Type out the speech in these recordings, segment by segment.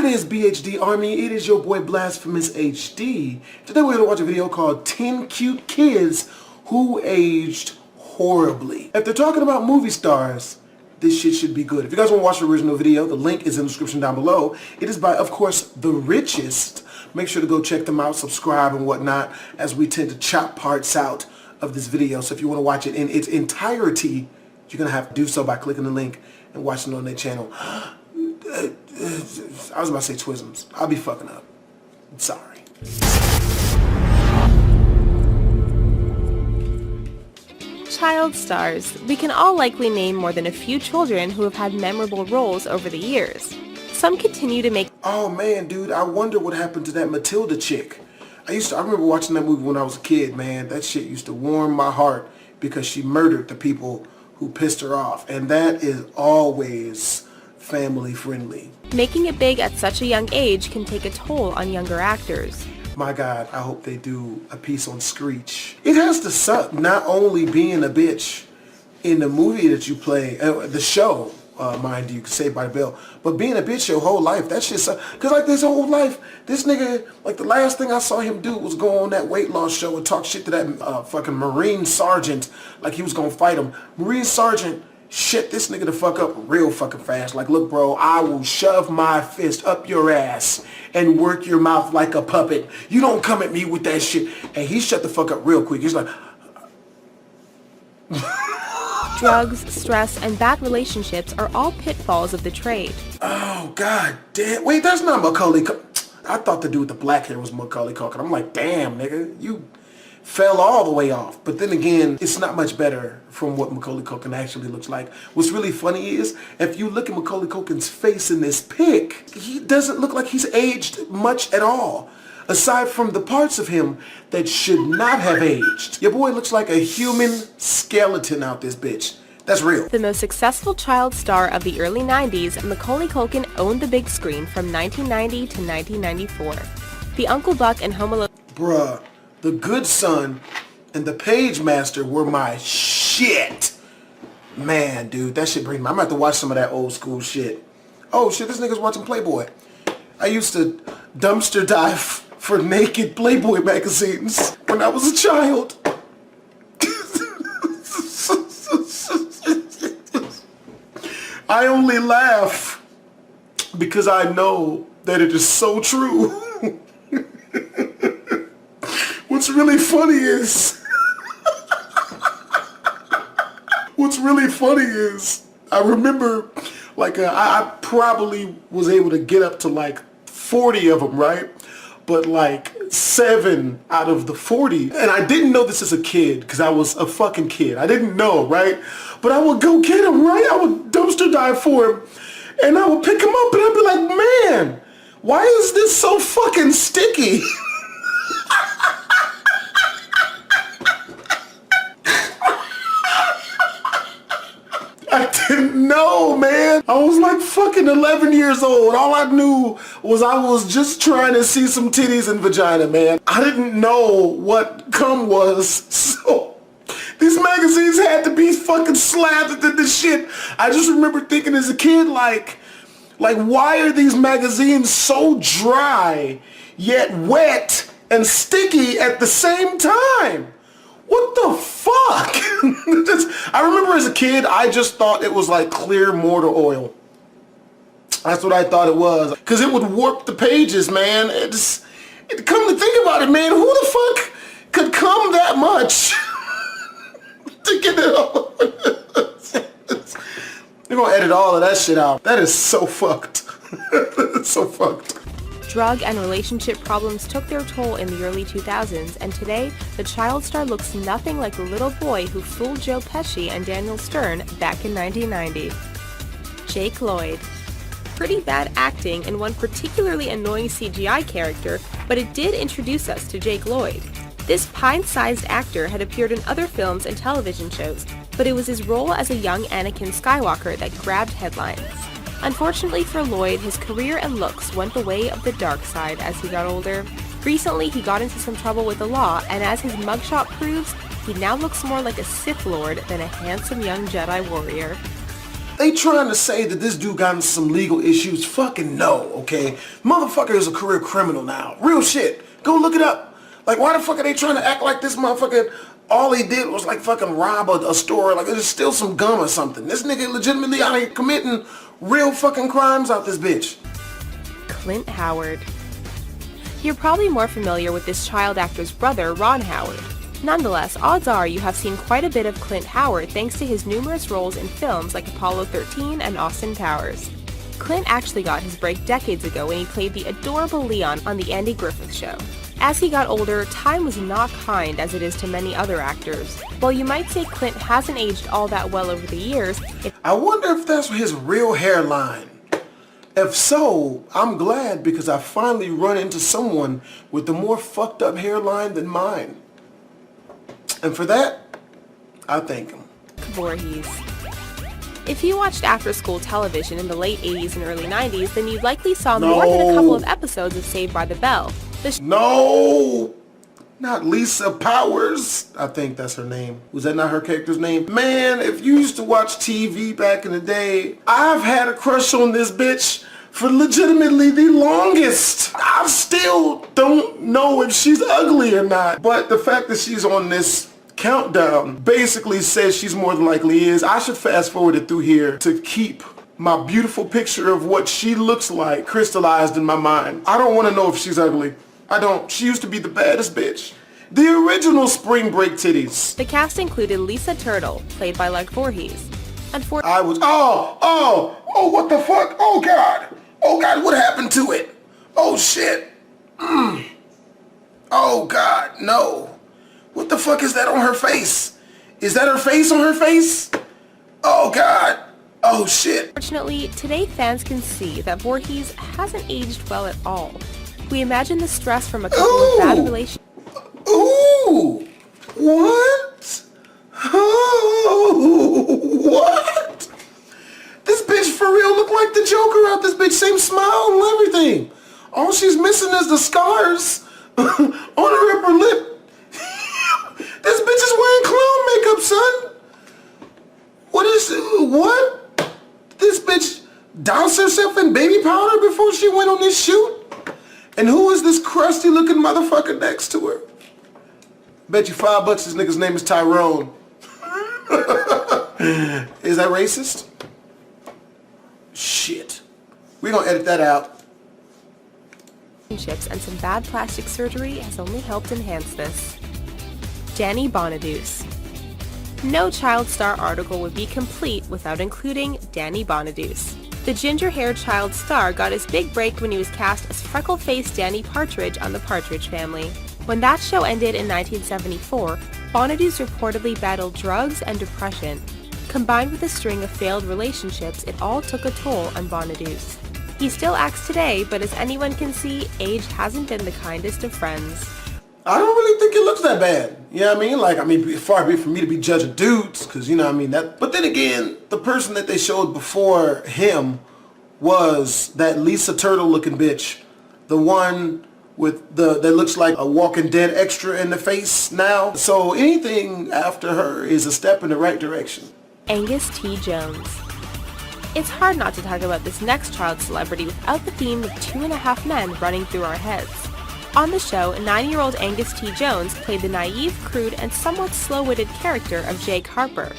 What it is, BHD Army, it is your boy Blasphemous HD. Today we're going to watch a video called 10 Cute Kids Who Aged Horribly. If they're talking about movie stars, this shit should be good. If you guys want to watch the original video, the link is in the description down below. It is by, of course, The Richest. Make sure to go check them out, subscribe and whatnot, as we tend to chop parts out of this video. So if you want to watch it in its entirety, you're going to have to do so by clicking the link and watching it on their channel. I was about to say Twisms. I'll be fucking up. I'm sorry. Child stars. We can all likely name more than a few children who have had memorable roles over the years. Some continue to make... Oh man, dude, I wonder what happened to that Matilda chick. I remember watching that movie when I was a kid, man. That shit used to warm my heart because she murdered the people who pissed her off. And that is always family friendly. Making it big at such a young age can take a toll on younger actors. My God, I hope they do a piece on Screech. It has to suck not only being a bitch in the movie that you play, the show, mind you, Saved by the Bell, but being a bitch your whole life, that shit sucks. Because like this whole life, this nigga, like the last thing I saw him do was go on that weight loss show and talk shit to that fucking Marine Sergeant like he was gonna fight him. Marine Sergeant shit this nigga the fuck up real fucking fast. Like, look bro, I will shove my fist up your ass and work your mouth like a puppet. You don't come at me with that shit. And he shut the fuck up real quick. He's like... Drugs, stress, and bad relationships are all pitfalls of the trade. Oh, god damn. Wait, that's not Macaulay Culkin. I thought the dude with the black hair was Macaulay Culkin. I'm like, damn, nigga, you fell all the way off. But then again, it's not much better from what Macaulay Culkin actually looks like. What's really funny is, if you look at Macaulay Culkin's face in this pic, he doesn't look like he's aged much at all. Aside from the parts of him that should not have aged. Your boy looks like a human skeleton out this bitch. That's real. The most successful child star of the early 90s, Macaulay Culkin owned the big screen from 1990 to 1994. The Uncle Buck and Home Alone... Bruh, The Good Son and The Page Master were my shit. Man, dude, that shit brings me... I'm about to watch some of that old school shit. Oh shit, this nigga's watching Playboy. I used to dumpster dive for naked Playboy magazines when I was a child. I only laugh because I know that it is so true. What's really funny is I remember like I probably was able to get up to like 40 of them, right? But like 7 out of the 40, and I didn't know this as a kid because I was a fucking kid. I didn't know, right? But I would go get him, right? I would dumpster dive for him, and I would pick him up, and I'd be like, man, why is this so fucking sticky? I didn't know, man. I was like fucking 11 years old. All I knew was I was just trying to see some titties and vagina, man. I didn't know what cum was, so these magazines had to be fucking slathered in this shit. I just remember thinking as a kid, like why are these magazines so dry, yet wet and sticky at the same time? What the fuck? I remember as a kid, I just thought it was like clear mortar oil. That's what I thought it was. Because it would warp the pages, man. Come to think about it, man, who the fuck could come that much to get it all? They're going to edit all of that shit out. That is so fucked. It's so fucked. Drug and relationship problems took their toll in the early 2000s, and today, the child star looks nothing like the little boy who fooled Joe Pesci and Daniel Stern back in 1990. Jake Lloyd. Pretty bad acting and one particularly annoying CGI character, but it did introduce us to Jake Lloyd. This pint-sized actor had appeared in other films and television shows, but it was his role as a young Anakin Skywalker that grabbed headlines. Unfortunately for Lloyd, his career and looks went the way of the dark side as he got older. Recently, he got into some trouble with the law, and as his mugshot proves, he now looks more like a Sith Lord than a handsome young Jedi warrior. They trying to say that this dude got into some legal issues. Fucking no, okay? Motherfucker is a career criminal now. Real shit. Go look it up. Like, why the fuck are they trying to act like this motherfucker, all he did was like fucking rob a store, like just steal some gum or something. This nigga legitimately out here committing real fucking crimes out this bitch. Clint Howard. You're probably more familiar with this child actor's brother, Ron Howard. Nonetheless, odds are you have seen quite a bit of Clint Howard thanks to his numerous roles in films like Apollo 13 and Austin Powers. Clint actually got his break decades ago when he played the adorable Leon on The Andy Griffith Show. As he got older, time was not kind as it is to many other actors. While you might say Clint hasn't aged all that well over the years, I wonder if that's his real hairline. If so, I'm glad because I finally run into someone with a more fucked up hairline than mine. And for that, I thank him. Voorhees. If you watched after-school television in the late 80s and early 90s, then you likely saw more than a couple of episodes of Saved by the Bell. No! Not Lisa Powers. I think that's her name. Was that not her character's name? Man, if you used to watch TV back in the day, I've had a crush on this bitch for legitimately the longest. I still don't know if she's ugly or not. But the fact that she's on this countdown basically says she's more than likely is. I should fast forward it through here to keep my beautiful picture of what she looks like crystallized in my mind. I don't want to know if she's ugly. I don't. She used to be the baddest bitch. The original Spring Break titties. The cast included Lisa Turtle, played by Leg Voorhees. What the fuck? Oh God, what happened to it? Oh shit. Oh God, no. What the fuck is that on her face? Is that her face on her face? Oh God. Oh shit. Unfortunately, today fans can see that Voorhees hasn't aged well at all. We imagine the stress from a couple of bad relationships. Ooh! What? Oh, what? This bitch for real look like the Joker out this bitch. Same smile and everything. All she's missing is the scars on her upper lip. This bitch is wearing clown makeup, son. What? This bitch doused herself in baby powder before she went on this shoot? And who is this crusty looking motherfucker next to her? Bet you $5 this nigga's name is Tyrone. Is that racist? Shit. We gonna edit that out. And some bad plastic surgery has only helped enhance this. Danny Bonaduce. No child star article would be complete without including Danny Bonaduce. The ginger-haired child star got his big break when he was cast as freckle-faced Danny Partridge on The Partridge Family. When that show ended in 1974, Bonaduce reportedly battled drugs and depression. Combined with a string of failed relationships, it all took a toll on Bonaduce. He still acts today, but as anyone can see, age hasn't been the kindest of friends. I don't really think it looks that bad. You know what I mean? Far be it from me to be judging dudes, because you know what I mean? But then again, the person that they showed before him was that Lisa Turtle looking bitch. The one with that looks like a Walking Dead extra in the face now. So anything after her is a step in the right direction. Angus T. Jones. It's hard not to talk about this next child celebrity without the theme of Two and a Half Men running through our heads. On the show, 9-year-old Angus T. Jones played the naive, crude, and somewhat slow-witted character of Jake Harper.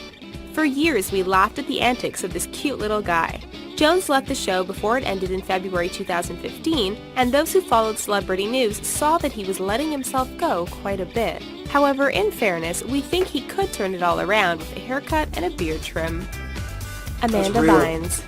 For years, we laughed at the antics of this cute little guy. Jones left the show before it ended in February 2015, and those who followed celebrity news saw that he was letting himself go quite a bit. However, in fairness, we think he could turn it all around with a haircut and a beard trim. Amanda Bynes.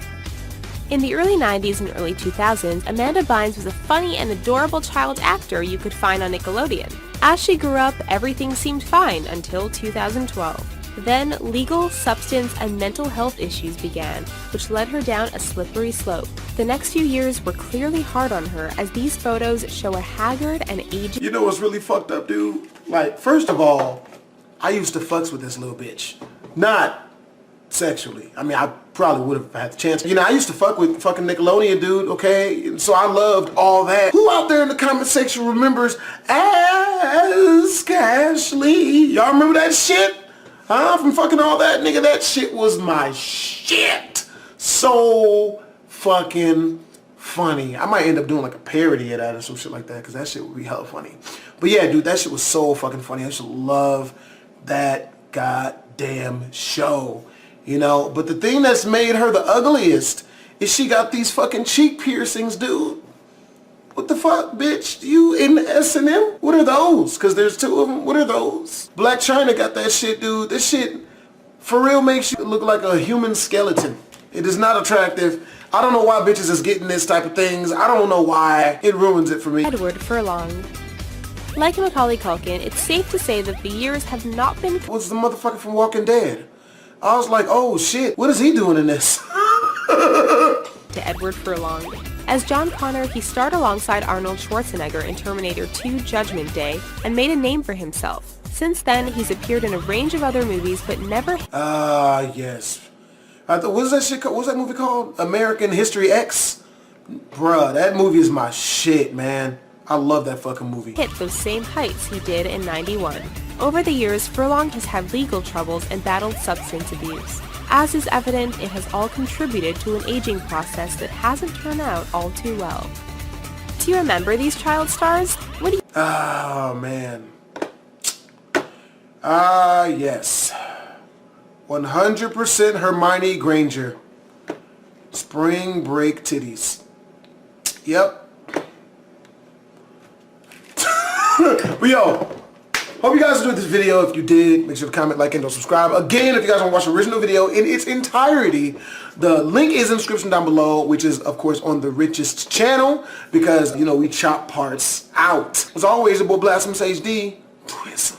In the early 90s and early 2000s, Amanda Bynes was a funny and adorable child actor you could find on Nickelodeon. As she grew up, everything seemed fine until 2012. Then, legal, substance, and mental health issues began, which led her down a slippery slope. The next few years were clearly hard on her, as these photos show a haggard and aged... You know what's really fucked up, dude? Like, first of all, I used to fucks with this little bitch. Not sexually. I mean, I probably would have had the chance. You know, I used to fuck with fucking Nickelodeon, dude, okay? And so I loved all that. Who out there in the comment section remembers Ask Ashley? Y'all remember that shit? Huh? From fucking all that, nigga, that shit was my shit. so fucking funny. I might end up doing like a parody of that or some shit like that, because that shit would be hella funny. But yeah, dude, that shit was so fucking funny. I just love that goddamn show, you know. But the thing that's made her the ugliest is she got these fucking cheek piercings, dude. What the fuck, bitch? You in S&M? What are those? Because there's two of them. What are those? Black China got that shit, dude. This shit for real makes you look like a human skeleton. It is not attractive. I don't know why bitches is getting this type of things. I don't know why. It ruins it for me. Edward Furlong. Like Macaulay Culkin, it's safe to say that the years have not been What's the motherfucker from Walking Dead? I was like, oh shit, what is he doing in this? to Edward Furlong. As John Connor, he starred alongside Arnold Schwarzenegger in Terminator 2 Judgment Day and made a name for himself. Since then, he's appeared in a range of other movies, but never Yes. What was that shit called? What was that movie called? American History X? Bruh, that movie is my shit, man. I love that fucking movie. hit those same heights he did in '91. Over the years, Furlong has had legal troubles and battled substance abuse. As is evident, it has all contributed to an aging process that hasn't turned out all too well. Do you remember these child stars? What do you... Oh, man. Yes. 100% Hermione Granger. Spring break titties. Yep. But yo, hope you guys enjoyed this video. If you did, make sure to comment, like, and don't subscribe. Again, if you guys want to watch the original video in its entirety, the link is in the description down below, which is, of course, on the Richest channel, because, you know, we chop parts out. As always, your boy Blasphemous HD. Twist.